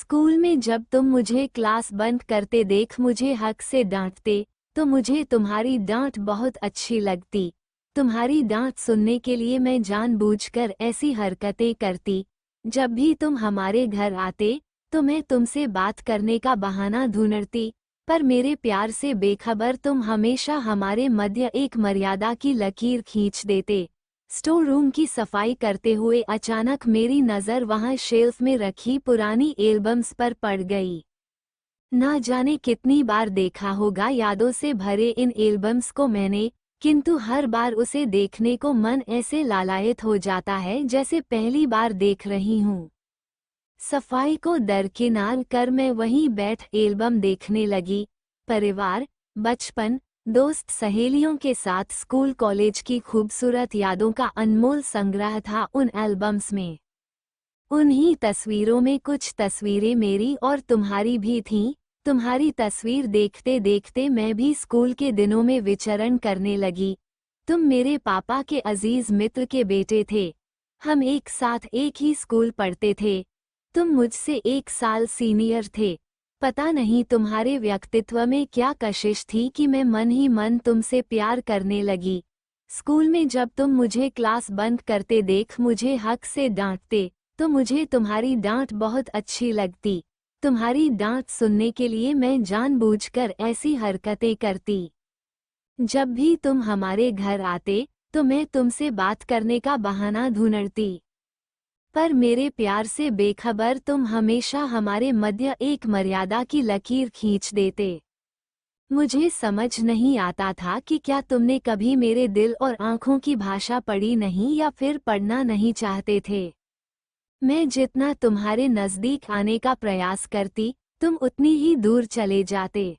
School में जब तुम मुझे क्लास बंक करते देख मुझे हक से डांटते, तो मुझे तुम्हारी डांट बहुत अच्छी लगती। तुम्हारी डांट सुनने के लिए मैं जानबूझकर ऐसी हरकतें करती। जब भी तुम हमारे घर आते, तो मैं तुमसे बात करने का बहाना ढूंढती, पर मेरे प्यार से बेखबर तुम हमेशा हमारे मध्य एक मर्यादा की लकीर खींच देते। स्टोर रूम की सफाई करते हुए अचानक मेरी नज़र वहां शेल्फ में रखी पुरानी एल्बम्स पर पड़ गई। ना जाने कितनी बार देखा होगा यादों से भरे इन एल्बम्स को मैंने, किंतु हर बार उसे देखने को मन ऐसे लालायित हो जाता है जैसे पहली बार देख रही हूँ। सफाई को दरकिनार कर मैं वहीं बैठ एल्बम देखने लगी। परिवार, बचपन, दोस्त सहेलियों के साथ स्कूल कॉलेज की खूबसूरत यादों का अनमोल संग्रह था उन एल्बम्स में। उन्हीं तस्वीरों में कुछ तस्वीरें मेरी और तुम्हारी भी थीं। तुम्हारी तस्वीर देखते देखते मैं भी स्कूल के दिनों में विचरण करने लगी। तुम मेरे पापा के अजीज मित्र के बेटे थे। हम एक साथ एक ही स्कूल पढ़ते थे। तुम मुझसे 1 साल सीनियर थे। पता नहीं तुम्हारे व्यक्तित्व में क्या कशिश थी कि मैं मन ही मन तुमसे प्यार करने लगी। स्कूल में जब तुम मुझे क्लास बंक करते देख मुझे हक से डांटते, तो मुझे तुम्हारी डांट बहुत अच्छी लगती। तुम्हारी डांट सुनने के लिए मैं जानबूझकर ऐसी हरकतें करती। जब भी तुम हमारे घर आते, तो मैं तुमसे बात करने का बहाना ढूंढती, पर मेरे प्यार से बेखबर तुम हमेशा हमारे मध्य एक मर्यादा की लकीर खींच देते। मुझे समझ नहीं आता था कि क्या तुमने कभी मेरे दिल और आंखों की भाषा पढ़ी नहीं या फिर पढ़ना नहीं चाहते थे। मैं जितना तुम्हारे नज़दीक आने का प्रयास करती, तुम उतनी ही दूर चले जाते।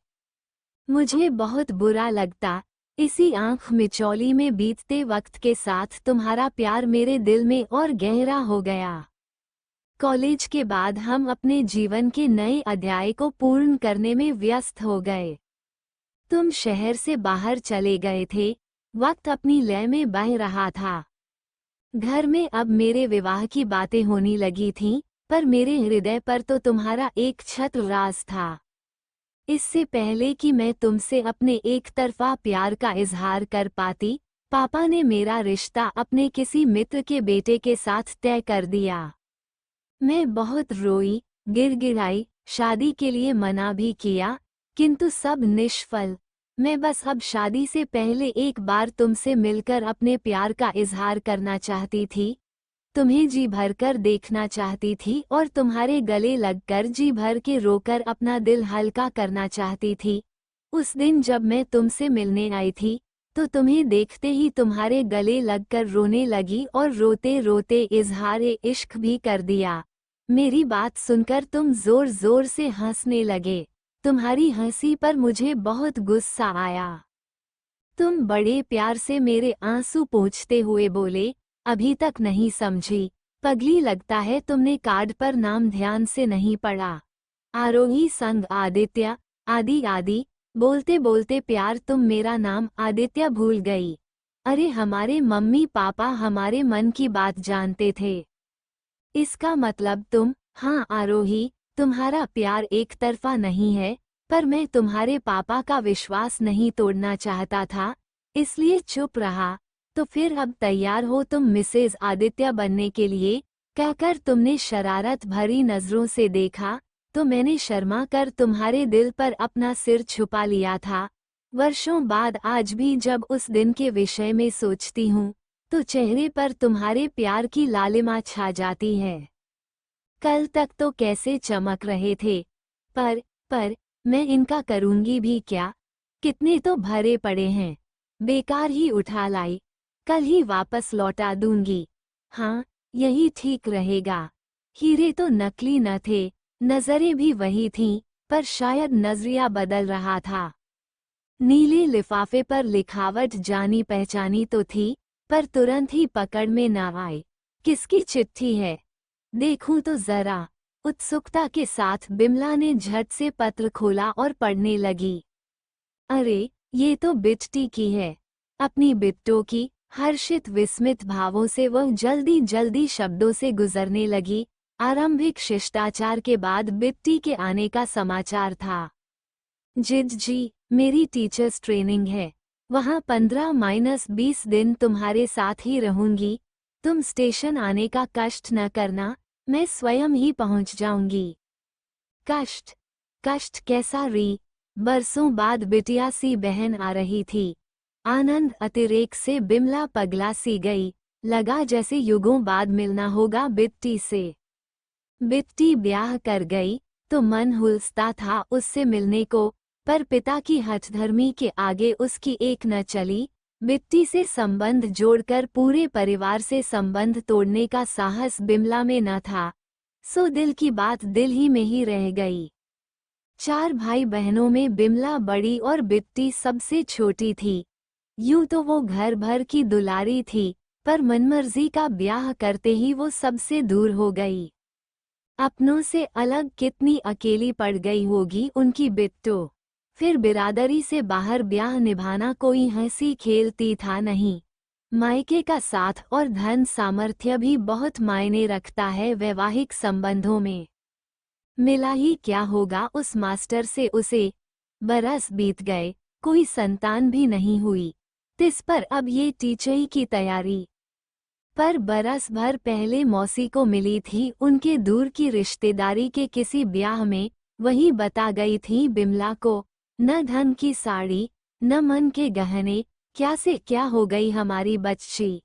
मुझे बहुत बुरा लगता। इसी आंख मिचौली में बीतते वक्त के साथ तुम्हारा प्यार मेरे दिल में और गहरा हो गया। कॉलेज के बाद हम अपने जीवन के नए अध्याय को पूर्ण करने में व्यस्त हो गए। तुम शहर से बाहर चले गए थे। वक्त अपनी लय में बह रहा था। घर में अब मेरे विवाह की बातें होने लगी थीं, पर मेरे हृदय पर तो तुम्हारा एक छत्र राज था। इससे पहले कि मैं तुमसे अपने एक तरफा प्यार का इजहार कर पाती, पापा ने मेरा रिश्ता अपने किसी मित्र के बेटे के साथ तय कर दिया। मैं बहुत रोई, गिड़गिड़ाई, शादी के लिए मना भी किया, किंतु सब निष्फल। मैं बस अब शादी से पहले एक बार तुमसे मिलकर अपने प्यार का इजहार करना चाहती थी। तुम्हें जी भरकर देखना चाहती थी और तुम्हारे गले लगकर जी भर के रोकर अपना दिल हल्का करना चाहती थी। उस दिन जब मैं तुमसे मिलने आई थी, तो तुम्हें देखते ही तुम्हारे गले लगकर रोने लगी और रोते रोते इजहारे इश्क भी कर दिया। मेरी बात सुनकर तुम जोर जोर से हंसने लगे। तुम्हारी हंसी पर मुझे बहुत गुस्सा आया। तुम बड़े प्यार से मेरे आंसू पोंछते हुए बोले, अभी तक नहीं समझी। पगली, लगता है तुमने कार्ड पर नाम ध्यान से नहीं पढ़ा। आरोही संग आदित्य, आदि आदि। बोलते बोलते प्यार तुम मेरा नाम आदित्य भूल गई। अरे हमारे मम्मी पापा हमारे मन की बात जानते थे। इसका मतलब तुम, हाँ आरोही, तुम्हारा प्यार एक तरफा नहीं है, पर मैं तुम्हारे पापा का विश्वास नहीं तोड़ना चाहता था, इसलिए चुप रहा। तो फिर अब तैयार हो तुम मिसेज आदित्य बनने के लिए, कहकर तुमने शरारत भरी नजरों से देखा, तो मैंने शर्मा कर तुम्हारे दिल पर अपना सिर छुपा लिया था। वर्षों बाद आज भी जब उस दिन के विषय में सोचती हूँ, तो चेहरे पर तुम्हारे प्यार की लालिमा छा जाती है। कल तक तो कैसे चमक रहे थे, पर मैं इनका करूंगी भी क्या। कितने तो भरे पड़े हैं, बेकार ही उठा लाई। कल ही वापस लौटा दूंगी। हाँ, यही ठीक रहेगा। हीरे तो नकली न थे, नजरें भी वही थीं, पर शायद नजरिया बदल रहा था। नीले लिफाफे पर लिखावट जानी पहचानी तो थी, पर तुरंत ही पकड़ में न आई। किसकी चिट्ठी है, देखूं तो जरा। उत्सुकता के साथ बिमला ने झट से पत्र खोला और पढ़ने लगी। अरे, ये तो बिट्टी की है। अपनी बिट्टो की। हर्षित विस्मित भावों से वह जल्दी जल्दी शब्दों से गुजरने लगी। आरंभिक शिष्टाचार के बाद बिट्टी के आने का समाचार था। जिज जी, मेरी टीचर्स ट्रेनिंग है, वहाँ 15-20 दिन तुम्हारे साथ ही रहूंगी। तुम स्टेशन आने का कष्ट न करना, मैं स्वयं ही पहुँच जाऊंगी। कष्ट? कष्ट कैसा री? बरसों बाद बिटिया सी बहन आ रही थी। आनंद अतिरेक से बिमला पगला सी गई, लगा जैसे युगों बाद मिलना होगा बिट्टी से। बिट्टी ब्याह कर गई तो मन हुलसता था उससे मिलने को, पर पिता की हठधर्मी के आगे उसकी एक न चली। बिट्टी से संबंध जोड़कर पूरे परिवार से संबंध तोड़ने का साहस बिमला में न था, सो दिल की बात दिल ही में ही रह गई। 4 भाई बहनों में बिमला बड़ी और बिट्टी सबसे छोटी थी। यूं तो वो घर भर की दुलारी थी, पर मनमर्जी का ब्याह करते ही वो सबसे दूर हो गई। अपनों से अलग कितनी अकेली पड़ गई होगी उनकी बिट्टो। फिर बिरादरी से बाहर ब्याह निभाना कोई हंसी खेलती था नहीं। मायके का साथ और धन सामर्थ्य भी बहुत मायने रखता है वैवाहिक संबंधों में। मिला ही क्या होगा उस मास्टर से उसे। बरस बीत गए, कोई संतान भी नहीं हुई। तिस पर अब ये टीचई की तैयारी। पर बरस भर पहले मौसी को मिली थी उनके दूर की रिश्तेदारी के किसी ब्याह में, वही बता गई थी बिमला को, न धन की साड़ी न मन के गहने, क्या से क्या हो गई हमारी बच्ची।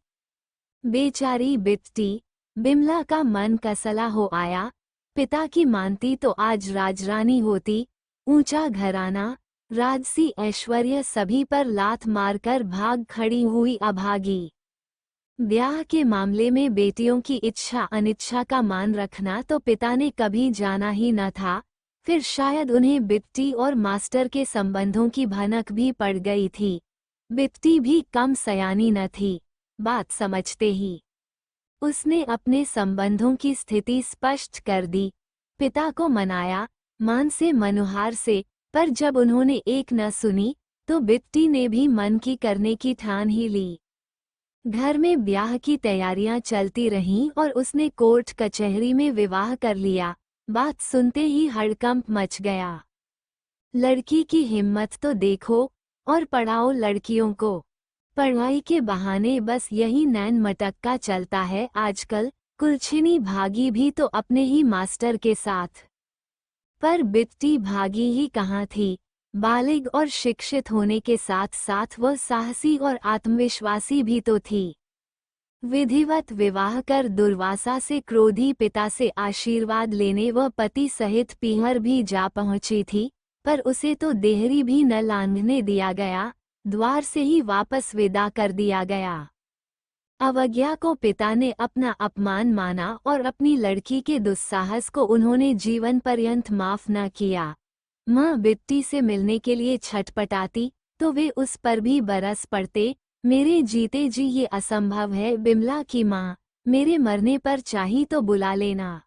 बेचारी बिट्टी। बिमला का मन कसला हो आया। पिता की मानती तो आज राजरानी होती। ऊंचा घराना, राजसी ऐश्वर्य सभी पर लात मारकर भाग खड़ी हुई अभागी। ब्याह के मामले में बेटियों की इच्छा अनिच्छा का मान रखना तो पिता ने कभी जाना ही न था। फिर शायद उन्हें बिट्टी और मास्टर के संबंधों की भनक भी पड़ गई थी। बिट्टी भी कम सयानी न थी। बात समझते ही उसने अपने संबंधों की स्थिति स्पष्ट कर दी। पिता को मनाया, मान से मनुहार से, पर जब उन्होंने एक न सुनी तो बिट्टी ने भी मन की करने की ठान ही ली। घर में ब्याह की तैयारियां चलती रहीं और उसने कोर्ट कचहरी में विवाह कर लिया। बात सुनते ही हड़कंप मच गया। लड़की की हिम्मत तो देखो, और पढ़ाओ लड़कियों को। पढ़ाई के बहाने बस यही नैन मटक्का चलता है आजकल। कुलछिनी भागी भी तो अपने ही मास्टर के साथ। पर बिट्टी भागी ही कहाँ थी। बालिग और शिक्षित होने के साथ साथ वह साहसी और आत्मविश्वासी भी तो थी। विधिवत विवाह कर दुर्वासा से क्रोधी पिता से आशीर्वाद लेने वह पति सहित पीहर भी जा पहुंची थी, पर उसे तो देहरी भी न लांघने दिया गया, द्वार से ही वापस विदा कर दिया गया। अवज्ञा को पिता ने अपना अपमान माना और अपनी लड़की के दुस्साहस को उन्होंने जीवन पर्यंत माफ न किया। माँ बिट्टी से मिलने के लिए छटपटाती तो वे उस पर भी बरस पड़ते, मेरे जीते जी ये असंभव है बिमला की माँ, मेरे मरने पर चाही तो बुला लेना।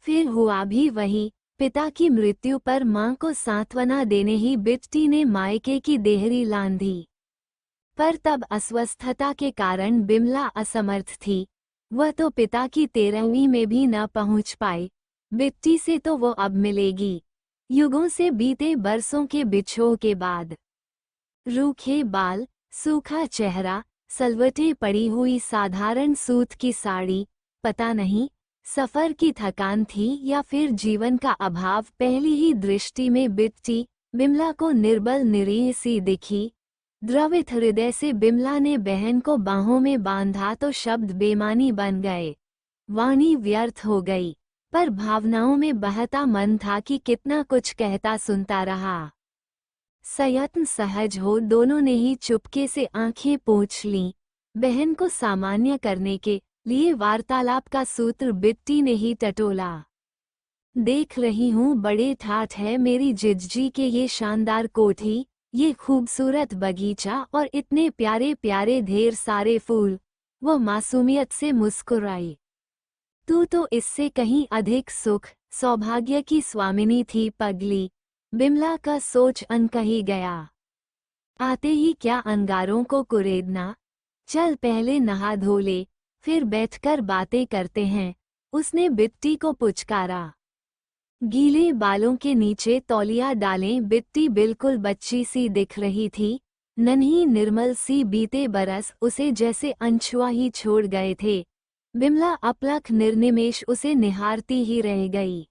फिर हुआ भी वही। पिता की मृत्यु पर माँ को सांत्वना देने ही बिट्टी ने मायके की देहरी लांधी। पर तब अस्वस्थता के कारण बिमला असमर्थ थी। वह तो पिता की 13वीं में भी न पहुँच पाई। बिट्टी से तो वो अब मिलेगी, युगों से बीते बरसों के बिछोह के बाद। रूखे बाल, सूखा चेहरा, सलवटे पड़ी हुई साधारण सूत की साड़ी। पता नहीं सफर की थकान थी या फिर जीवन का अभाव। पहली ही दृष्टि में बिट्टी बिमला को निर्बल निरीह सी दिखी। द्रवित हृदय से बिमला ने बहन को बाहों में बांधा तो शब्द बेमानी बन गए, वाणी व्यर्थ हो गई। पर भावनाओं में बहता मन था कि कितना कुछ कहता सुनता रहा। सयत्न सहज हो दोनों ने ही चुपके से आंखें पोंछ लीं। बहन को सामान्य करने के लिए वार्तालाप का सूत्र बिट्टी ने ही टटोला। देख रही हूँ बड़े ठाठ है मेरी जिज्जी के ये शानदार कोठी, ये खूबसूरत बगीचा और इतने प्यारे प्यारे ढेर सारे फूल। वो मासूमियत से मुस्कुराई। तू तो इससे कहीं अधिक सुख सौभाग्य की स्वामिनी थी पगली। बिमला का सोच अनकही गया। आते ही क्या अंगारों को कुरेदना। चल पहले नहा धो ले, फिर बैठकर बातें करते हैं। उसने बिट्टी को पुचकारा। गीले बालों के नीचे तौलिया डालें। बिट्टी बिल्कुल बच्ची सी दिख रही थी, नन्ही निर्मल सी। बीते बरस उसे जैसे अनछुआ ही छोड़ गए थे। बिमला अपलक निर्निमेष उसे निहारती ही रह गई।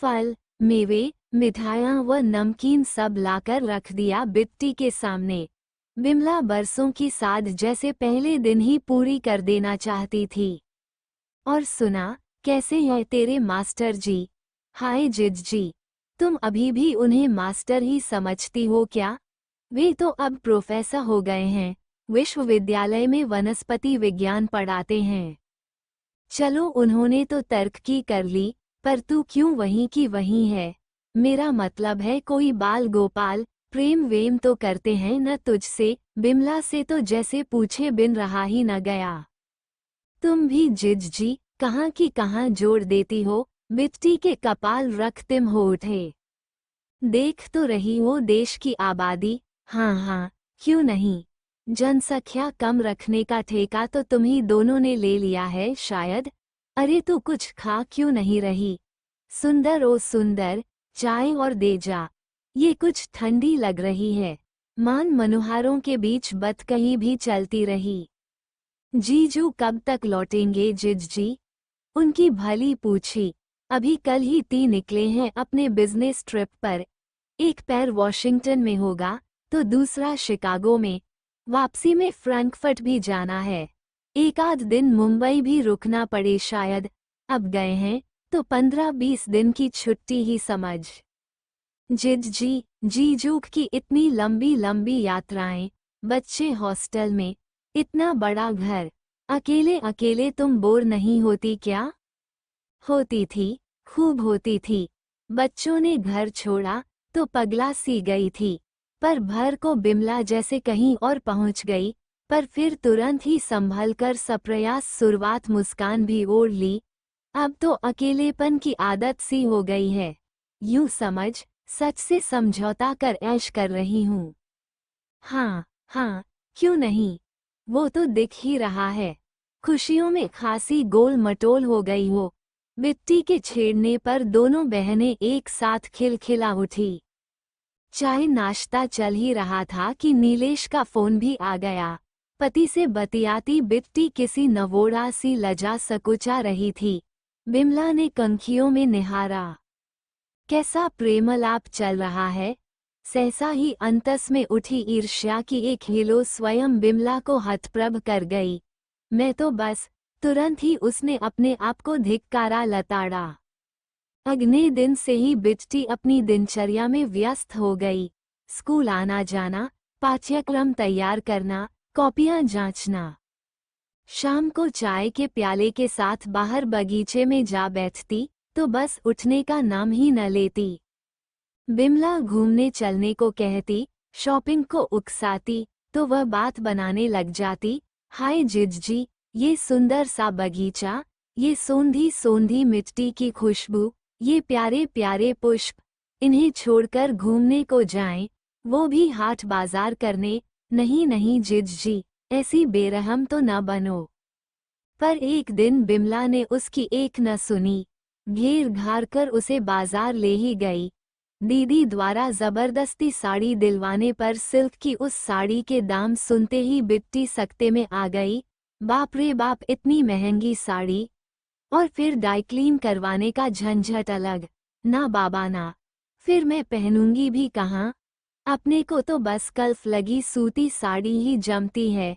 फल, मेवे, मिठाइयाँ व नमकीन सब लाकर रख दिया बिट्टी के सामने। बिमला बरसों की साध जैसे पहले दिन ही पूरी कर देना चाहती थी। और सुना, कैसे हैं तेरे मास्टर जी? हाय जिज्जी, तुम अभी भी उन्हें मास्टर ही समझती हो क्या? वे तो अब प्रोफेसर हो गए हैं, विश्वविद्यालय में वनस्पति विज्ञान पढ़ाते हैं। चलो, उन्होंने तो तरक्की कर ली, पर तू क्यों वहीं की वहीं है? मेरा मतलब है, कोई बाल गोपाल प्रेम वेम तो करते हैं न तुझसे? बिमला से तो जैसे पूछे बिन रहा ही न गया। तुम भी जिज्जी कहाँ की कहाँ जोड़ देती हो। बिट्टी के कपाल रक्तिम हो उठे। देख तो रही हो देश की आबादी। हाँ हाँ, क्यों नहीं। जनसंख्या कम रखने का ठेका तो तुम्ही दोनों ने ले लिया है शायद। अरे तू कुछ खा क्यों नहीं रही? सुंदर ओ सुंदर, चाय और दे जा, ये कुछ ठंडी लग रही है। मान मनोहारों के बीच बतकही भी चलती रही। जीजू कब तक लौटेंगे जिज्जी? उनकी भली पूछी। अभी कल ही 3 निकले हैं अपने बिजनेस ट्रिप पर। एक पैर वॉशिंगटन में होगा तो दूसरा शिकागो में। वापसी में फ्रैंकफर्ट भी जाना है। एक आध दिन मुंबई भी रुकना पड़े शायद। अब गए हैं तो 15-20 दिन की छुट्टी ही समझ। जिज्जी, जीजू की इतनी लंबी लंबी यात्राएं, बच्चे हॉस्टल में, इतना बड़ा घर, अकेले अकेले तुम बोर नहीं होती क्या? होती थी, खूब होती थी। बच्चों ने घर छोड़ा तो पगला सी गई थी, पर भर को बिमला जैसे कहीं और पहुंच गई। पर फिर तुरंत ही संभल कर सप्रयास शुरुआत मुस्कान भी ओढ़ ली। अब तो अकेलेपन की आदत सी हो गई है। यूं समझ, सच से समझौता कर ऐश कर रही हूँ। हाँ हाँ, क्यों नहीं, वो तो दिख ही रहा है। खुशियों में खासी गोल मटोल हो गई हो। बिट्टी के छेड़ने पर दोनों बहनें एक साथ खिलखिला उठी। चाय नाश्ता चल ही रहा था कि नीलेश का फोन भी आ गया। पति से बतियाती बिट्टी किसी नवोड़ा सी लजा सकुचा रही थी। बिमला ने कंखियों में निहारा। कैसा प्रेमलाप चल रहा है? सहसा ही अंतस में उठी ईर्ष्या की एक हिलो स्वयं बिमला को हतप्रभ कर गई। मैं तो बस। तुरंत ही उसने अपने आप को धिक्कारा लताड़ा। अगले दिन से ही बिट्टी अपनी दिनचर्या में व्यस्त हो गई। स्कूल आना जाना, पाठ्यक्रम तैयार करना, कॉपियां जांचना। शाम को चाय के प्याले के साथ बाहर बगीचे में जा बैठती तो बस उठने का नाम ही न लेती। बिमला घूमने चलने को कहती, शॉपिंग को उकसाती तो वह बात बनाने लग जाती। हाय जिज्जी, ये सुंदर सा बगीचा, ये सोंधी सोंधी मिट्टी की खुशबू, ये प्यारे प्यारे पुष्प, इन्हें छोड़कर घूमने को जाएं, वो भी हाट बाजार करने। नहीं नहीं जिज्जी, ऐसी बेरहम तो न बनो। पर एक दिन बिमला ने उसकी एक न सुनी। घेर घार कर उसे बाजार ले ही गई। दीदी द्वारा जबरदस्ती साड़ी दिलवाने पर सिल्क की उस साड़ी के दाम सुनते ही बिट्टी सकते में आ गई। बाप रे बाप, इतनी महंगी साड़ी, और फिर डाइक्लीन करवाने का झंझट अलग। ना बाबा ना, फिर मैं पहनूंगी भी कहाँ? अपने को तो बस कल्फ लगी सूती साड़ी ही जमती है।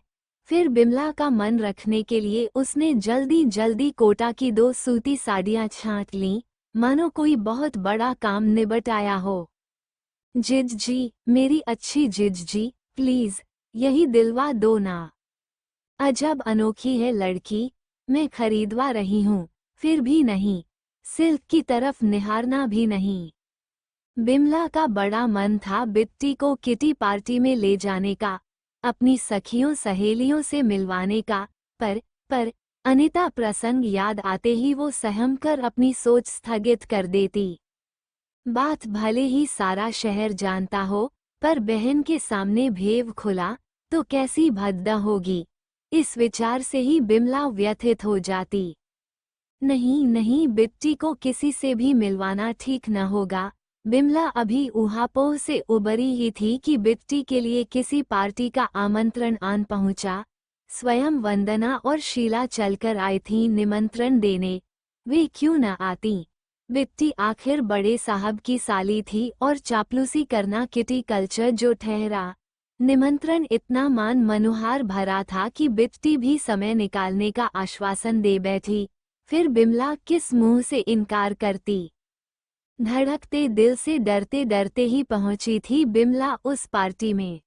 फिर बिमला का मन रखने के लिए उसने जल्दी जल्दी कोटा की 2 सूती साड़ियाँ छांट लीं, मानो कोई बहुत बड़ा काम निबटाया हो। जिज्जी, मेरी अच्छी जिज्जी, प्लीज यही दिलवा दो ना। अजब अनोखी है लड़की, मैं खरीदवा रही हूँ, फिर भी नहीं। सिल्क की तरफ निहारना भी नहीं। बिमला का बड़ा मन था बिट्टी को किटी पार्टी में ले जाने का, अपनी सखियों सहेलियों से मिलवाने का, पर अनिता प्रसंग याद आते ही वो सहम कर अपनी सोच स्थगित कर देती। बात भले ही सारा शहर जानता हो, पर बहन के सामने भेव खुला तो कैसी भद्दा होगी, इस विचार से ही बिमला व्यथित हो जाती। नहीं नहीं, बिट्टी को किसी से भी मिलवाना ठीक न होगा। बिमला अभी ऊहापोह से उबरी ही थी कि बिट्टी के लिए किसी पार्टी का आमंत्रण आन पहुंचा। स्वयं वंदना और शीला चलकर आई थीं निमंत्रण देने। वे क्यों न आती। बिट्टी आखिर बड़े साहब की साली थी और चापलूसी करना किटी कल्चर जो ठहरा। निमंत्रण इतना मान मनोहार भरा था कि बिट्टी भी समय निकालने का आश्वासन दे बैठी। फिर बिमला किस मुंह से इनकार करती। धड़कते दिल से डरते डरते ही पहुंची थी बिमला उस पार्टी में।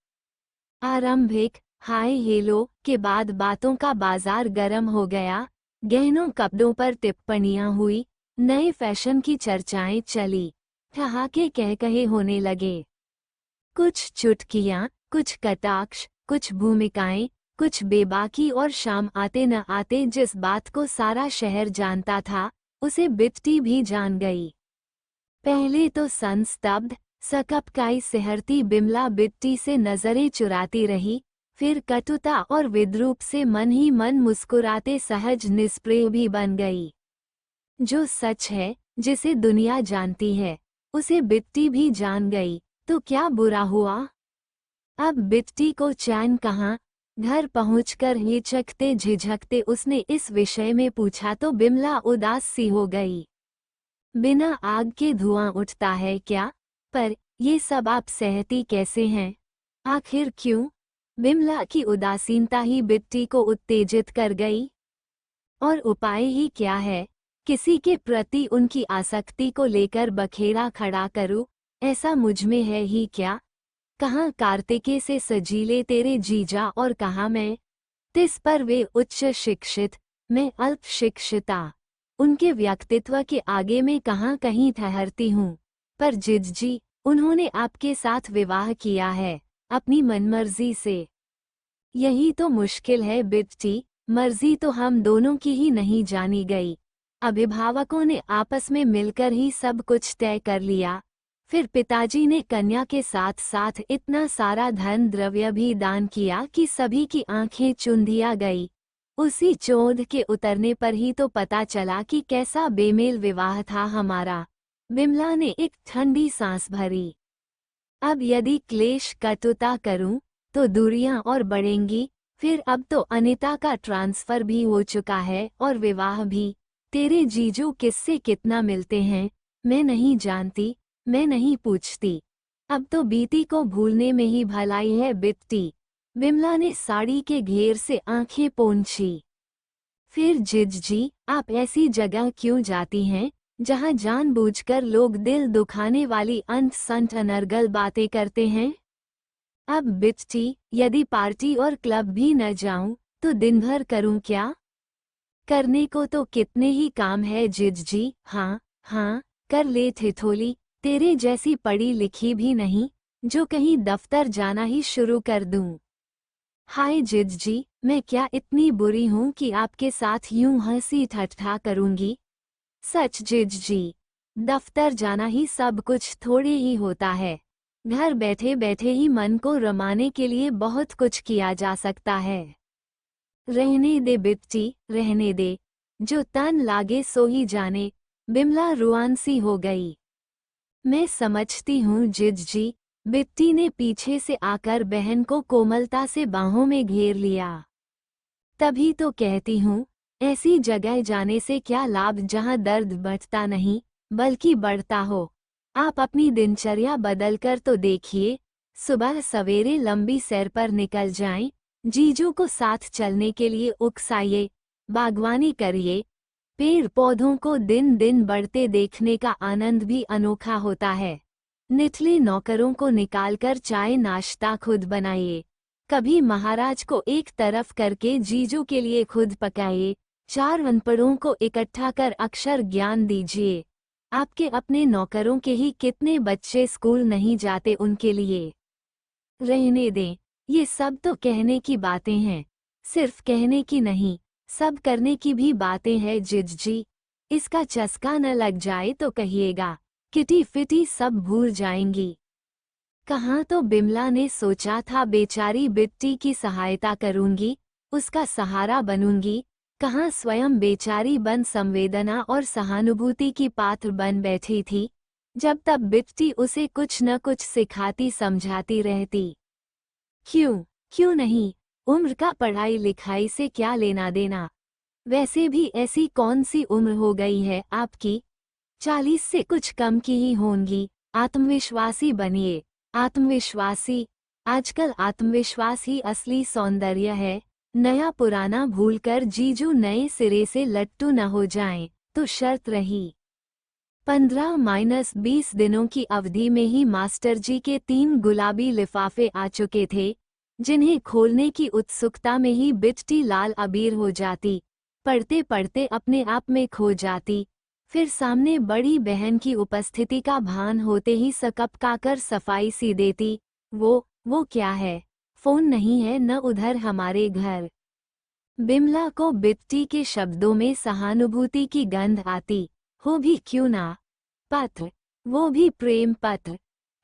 आरंभिक हाय हेलो के बाद बातों का बाजार गर्म हो गया। गहनों कपड़ों पर टिप्पणियां हुई, नए फैशन की चर्चाएं चली, ठहाके कह कहे होने लगे। कुछ चुटकियां, कुछ कटाक्ष, कुछ भूमिकाएं, कुछ बेबाकी, और शाम आते न आते जिस बात को सारा शहर जानता था उसे बिट्टी भी जान गई। पहले तो संस्तब्ध सकपकाई सिहरती बिमला बिट्टी से नजरें चुराती रही, फिर कटुता और विद्रूप से मन ही मन मुस्कुराते सहज निष्प्रिय भी बन गई। जो सच है, जिसे दुनिया जानती है, उसे बिट्टी भी जान गई, तो क्या बुरा हुआ। अब बिट्टी को चैन कहाँ। घर पहुंचकर हिचकते झिझकते उसने इस विषय में पूछा तो बिमला उदास सी हो गई। बिना आग के धुआं उठता है क्या। पर ये सब आप सहती कैसे हैं। आखिर क्यों। बिमला की उदासीनता ही बिट्टी को उत्तेजित कर गई। और उपाय ही क्या है। किसी के प्रति उनकी आसक्ति को लेकर बखेड़ा खड़ा करूं, ऐसा मुझमें है ही क्या। कहाँ कार्तिकेय से सजीले तेरे जीजा और कहाँ मैं। तिस पर वे उच्च शिक्षित, मैं अल्प शिक्षिता। उनके व्यक्तित्व के आगे मैं कहाँ कहीं ठहरती हूँ। पर जिजी, उन्होंने आपके साथ विवाह किया है, अपनी मनमर्जी से। यही तो मुश्किल है बिट्टी, मर्जी तो हम दोनों की ही नहीं जानी गई। अभिभावकों ने आपस में मिलकर ही सब कुछ तय कर लिया। फिर पिताजी ने कन्या के साथ साथ इतना सारा धन द्रव्य भी दान किया कि सभी की आंखें चुंधिया गई। उसी चोद के उतरने पर ही तो पता चला कि कैसा बेमेल विवाह था हमारा। बिमला ने एक ठंडी सांस भरी। अब यदि क्लेश कटुता करूं तो दूरियां और बढ़ेंगी। फिर अब तो अनिता का ट्रांसफर भी हो चुका है और विवाह भी। तेरे जीजू किससे कितना मिलते हैं मैं नहीं जानती, मैं नहीं पूछती। अब तो बीती को भूलने में ही भलाई है बिट्टी। बिमला ने साड़ी के घेर से आंखें पोंछी। फिर जिजी, आप ऐसी जगह क्यों जाती हैं जहां जानबूझकर लोग दिल दुखाने वाली अंत संट अनर्गल बातें करते हैं। अब बिट्टी, यदि पार्टी और क्लब भी न जाऊं तो दिन भर करूं क्या। करने को तो कितने ही काम है जिजी। हाँ हाँ, कर ले ठिठोली, तेरे जैसी पढ़ी लिखी भी नहीं जो कहीं दफ्तर जाना ही शुरू कर दूं। हाय जिजी, मैं क्या इतनी बुरी हूं कि आपके साथ यूं हंसी ठट्ठा करूंगी। सच जिजी, दफ्तर जाना ही सब कुछ थोड़े ही होता है। घर बैठे बैठे ही मन को रमाने के लिए बहुत कुछ किया जा सकता है। रहने दे बिट्टी, रहने दे, जो तन लागे सो ही जाने। बिमला रुआंसी हो गई। मैं समझती हूँ जिजी, बिट्टी ने पीछे से आकर बहन को कोमलता से बाहों में घेर लिया। तभी तो कहती हूँ, ऐसी जगह जाने से क्या लाभ जहाँ दर्द बढ़ता नहीं बल्कि बढ़ता हो। आप अपनी दिनचर्या बदलकर तो देखिए। सुबह सवेरे लंबी सैर पर निकल जाएं, जीजू को साथ चलने के लिए उकसाइए, बागवानी करिए। पेड़ पौधों को दिन दिन बढ़ते देखने का आनंद भी अनोखा होता है। निठले नौकरों को निकालकर चाय नाश्ता खुद बनाइए। कभी महाराज को एक तरफ करके जीजू के लिए खुद पकाइए। 4 अनपढ़ों को इकट्ठा कर अक्षर ज्ञान दीजिए। आपके अपने नौकरों के ही कितने बच्चे स्कूल नहीं जाते उनके लिए। रहने दें, ये सब तो कहने की बातें हैं। सिर्फ कहने की नहीं, सब करने की भी बातें हैं जिजी। इसका चस्का न लग जाए तो कहिएगा, किटी फिटी सब भूल जाएंगी। कहाँ तो बिमला ने सोचा था बेचारी बिट्टी की सहायता करूंगी, उसका सहारा बनूंगी। कहाँ स्वयं बेचारी बन संवेदना और सहानुभूति की पात्र बन बैठी थी। जब तब बिट्टी उसे कुछ न कुछ सिखाती समझाती रहती। क्यों नहीं, उम्र का पढ़ाई लिखाई से क्या लेना देना। वैसे भी ऐसी कौन सी उम्र हो गई है आपकी, 40 से कुछ कम की ही होंगी। आत्मविश्वासी बनिए, आत्मविश्वासी। आजकल आत्मविश्वास ही असली सौंदर्य है। नया पुराना भूलकर जीजू नए सिरे से लट्टू न हो जाएं, तो शर्त रही। 15-20 दिनों की अवधि में ही मास्टर जी के 3 गुलाबी लिफाफे आ चुके थे, जिन्हें खोलने की उत्सुकता में ही बिट्टी लाल अबीर हो जाती, पढ़ते पढ़ते अपने आप में खो जाती। फिर सामने बड़ी बहन की उपस्थिति का भान होते ही सकपकाकर सफाई सी देती। वो क्या है, फोन नहीं है न उधर हमारे घर। बिमला को बिट्टी के शब्दों में सहानुभूति की गंध आती। हो भी क्यों ना, पत्र, वो भी प्रेम पत्र,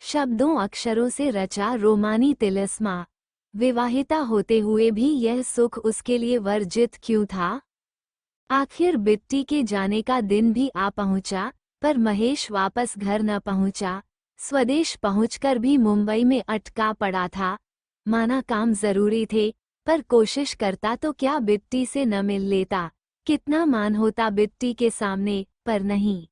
शब्दों अक्षरों से रचा रोमानी तिलिस्मा। विवाहिता होते हुए भी यह सुख उसके लिए वर्जित क्यों था। आखिर बिट्टी के जाने का दिन भी आ पहुंचा, पर महेश वापस घर न पहुंचा। स्वदेश पहुंचकर भी मुंबई में अटका पड़ा था। माना काम जरूरी थे, पर कोशिश करता तो क्या बिट्टी से न मिल लेता। कितना मान होता बिट्टी के सामने, पर नहीं।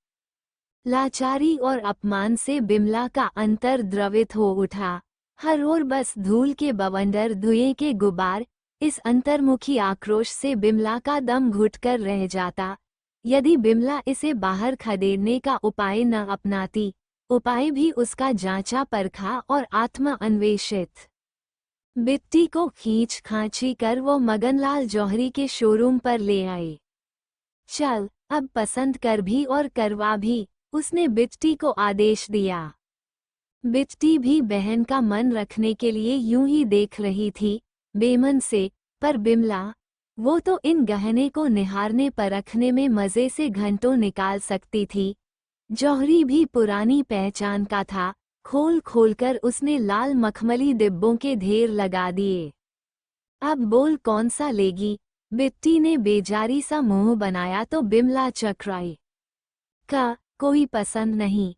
लाचारी और अपमान से बिमला का अंतर द्रवित हो उठा। हर ओर बस धूल के बवंडर, धुएं के गुबार। इस अंतर्मुखी आक्रोश से बिमला का दम घुटकर रह जाता। यदि बिमला इसे बाहर खदेड़ने का उपाय न अपनाती, उपाय भी उसका जांचा परखा और आत्मा अन्वेषित। बिट्टी को खींच खांची कर वो मगनलाल जौहरी के शोरूम पर ले आए। चल, अब पसंद कर भी और करवा भी, उसने बिट्टी को आदेश दिया। बिट्टी भी बहन का मन रखने के लिए यूं ही देख रही थी, बेमन से। पर बिमला, वो तो इन गहने को निहारने परखने में मजे से घंटों निकाल सकती थी। जौहरी भी पुरानी पहचान का था। खोल खोलकर उसने लाल मखमली डिब्बों के ढेर लगा दिए। अब बोल कौन सा लेगी, बिट्टी ने बेजारी सा मुंह बनाया तो बिमला चकराई। कोई पसंद नहीं।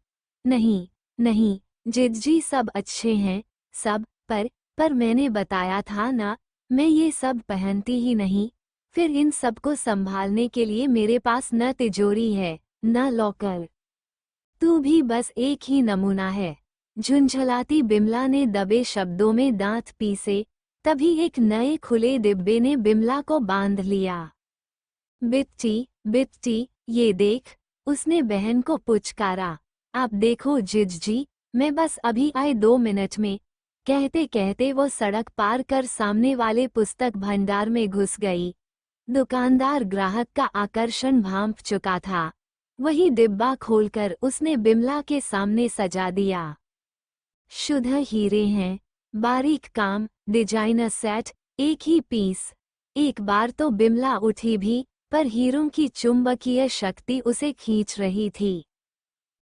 नहीं, जिज्जी सब अच्छे हैं, सब, पर मैंने बताया था ना, मैं ये सब पहनती ही नहीं। फिर इन सबको संभालने के लिए मेरे पास न तिजोरी है, न लॉकर। तू भी बस एक ही नमूना है। झुंझलाती बिमला ने दबे शब्दों में दांत पीसे। तभी एक नए खुले डिब्बे ने बिमला को बांध लिया। बिट्टी, ये देख, उसने बहन को पुचकारा। आप देखो जिज्जी, मैं बस अभी आए 2 मिनट में। कहते कहते वो सड़क पार कर सामने वाले पुस्तक भंडार में घुस गई। दुकानदार ग्राहक का आकर्षण भांप चुका था। वही डिब्बा खोलकर उसने बिमला के सामने सजा दिया। शुद्ध हीरे हैं, बारीक काम, डिजाइनर सेट, एक ही पीस। एक बार तो बिमला उठी भी, पर हीरों की चुंबकीय शक्ति उसे खींच रही थी।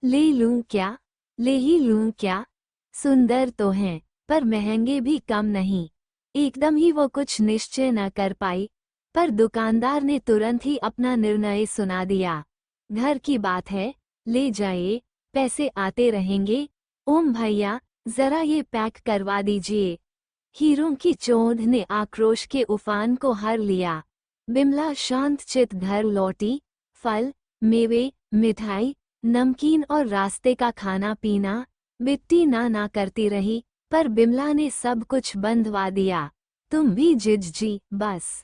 ले ही लूं क्या, सुंदर तो हैं, पर महंगे भी कम नहीं। एकदम ही वो कुछ निश्चय न कर पाई, पर दुकानदार ने तुरंत ही अपना निर्णय सुना दिया। घर की बात है, ले जाइए, पैसे आते रहेंगे। ओम भैया, जरा ये पैक करवा दीजिए। हीरों की चोंध ने आक्रोश के उफान को हर लिया। बिमला शांतचित घर लौटी। फल, मेवे, मिठाई, नमकीन और रास्ते का खाना पीना। बिट्टी ना करती रही, पर बिमला ने सब कुछ बंधवा दिया। तुम भी जिज्जी, बस।